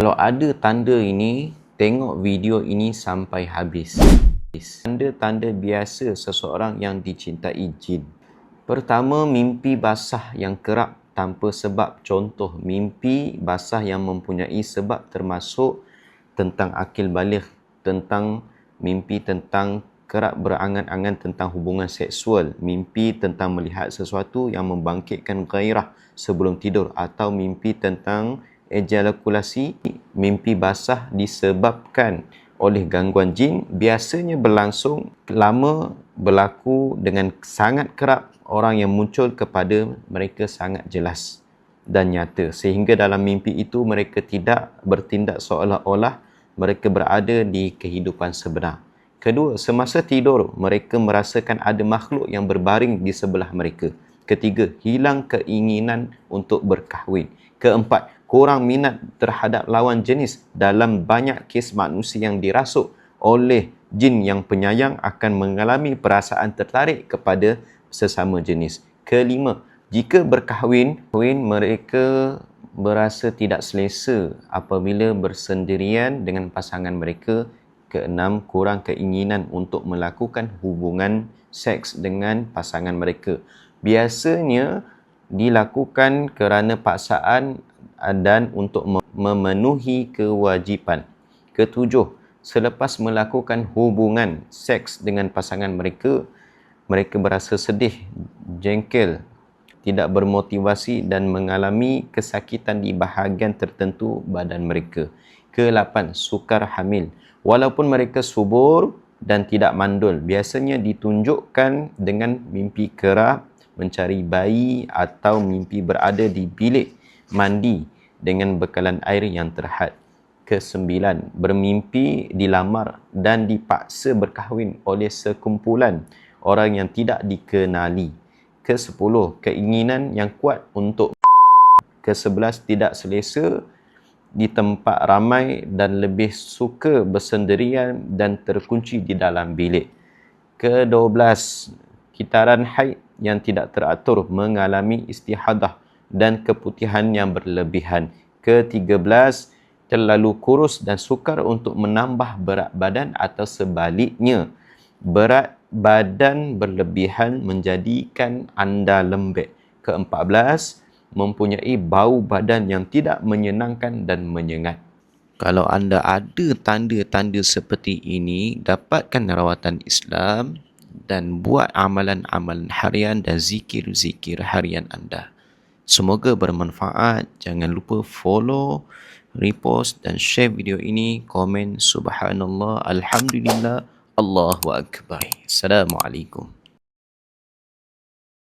Kalau ada tanda ini, tengok video ini sampai habis. Tanda-tanda biasa seseorang yang dicintai jin. Pertama, mimpi basah yang kerap tanpa sebab. Contoh, mimpi basah yang mempunyai sebab termasuk tentang akil baligh, tentang mimpi tentang kerap berangan-angan tentang hubungan seksual, mimpi tentang melihat sesuatu yang membangkitkan gairah sebelum tidur, atau mimpi tentang ejakulasi. Mimpi basah disebabkan oleh gangguan jin, biasanya berlangsung lama, berlaku dengan sangat kerap, orang yang muncul kepada mereka sangat jelas dan nyata, sehingga dalam mimpi itu mereka tidak bertindak seolah-olah mereka berada di kehidupan sebenar. Kedua, semasa tidur mereka merasakan ada makhluk yang berbaring di sebelah mereka. Ketiga, hilang keinginan untuk berkahwin. Keempat, kurang minat terhadap lawan jenis. Dalam banyak kes, manusia yang dirasuk oleh jin yang penyayang akan mengalami perasaan tertarik kepada sesama jenis. Kelima, jika berkahwin, mereka berasa tidak selesa apabila bersendirian dengan pasangan mereka. Keenam, kurang keinginan untuk melakukan hubungan seks dengan pasangan mereka. Biasanya dilakukan kerana paksaan dan untuk memenuhi kewajipan. Ketujuh, selepas melakukan hubungan seks dengan pasangan mereka, mereka berasa sedih, jengkel, tidak bermotivasi dan mengalami kesakitan di bahagian tertentu badan mereka. Ke-8, sukar hamil. Walaupun mereka subur dan tidak mandul, biasanya ditunjukkan dengan mimpi kerap mencari bayi atau mimpi berada di bilik mandi dengan bekalan air yang terhad. Ke-9, bermimpi dilamar dan dipaksa berkahwin oleh sekumpulan orang yang tidak dikenali. Ke-10, keinginan yang kuat untuk. Ke-11, tidak selesa di tempat ramai dan lebih suka bersendirian dan terkunci di dalam bilik. Ke-12, kitaran haid yang tidak teratur, mengalami istihadah dan keputihan yang berlebihan. Ke-13, terlalu kurus dan sukar untuk menambah berat badan atau sebaliknya, berat badan berlebihan menjadikan anda lembek. Ke-14, mempunyai bau badan yang tidak menyenangkan dan menyengat. Kalau anda ada tanda-tanda seperti ini, dapatkan rawatan Islam dan buat amalan-amalan harian dan zikir-zikir harian anda. Semoga bermanfaat. Jangan lupa follow, repost dan share video ini. Komen subhanallah, alhamdulillah, Allahu akbar. Assalamualaikum.